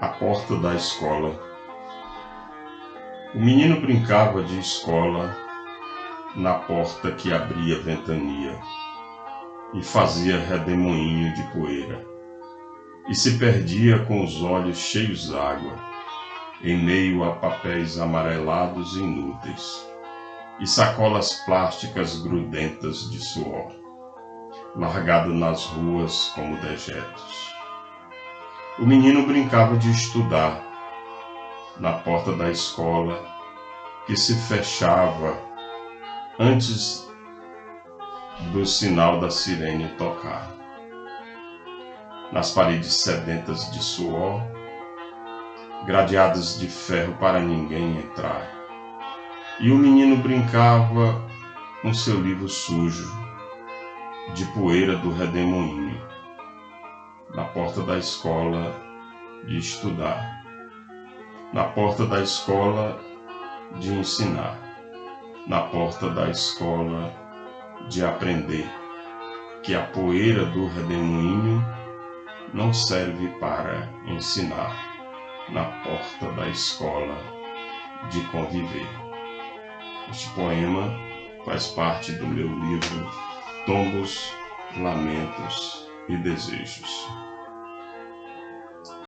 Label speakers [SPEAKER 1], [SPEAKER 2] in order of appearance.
[SPEAKER 1] A porta da escola. O menino brincava de escola na porta que abria ventania e fazia redemoinho de poeira, e se perdia com os olhos cheios d'água, em meio a papéis amarelados e inúteis, e sacolas plásticas grudentas de suor, largado nas ruas como dejetos. O menino brincava de estudar na porta da escola que se fechava antes do sinal da sirene tocar. Nas paredes sedentas de suor, gradeadas de ferro para ninguém entrar. E o menino brincava com seu livro sujo, de poeira do redemoinho, na porta da escola de estudar, na porta da escola de ensinar, na porta da escola de aprender que a poeira do redemoinho não serve para ensinar, na porta da escola de conviver. Este poema faz parte do meu livro Tombos, Lamentos e Desejos.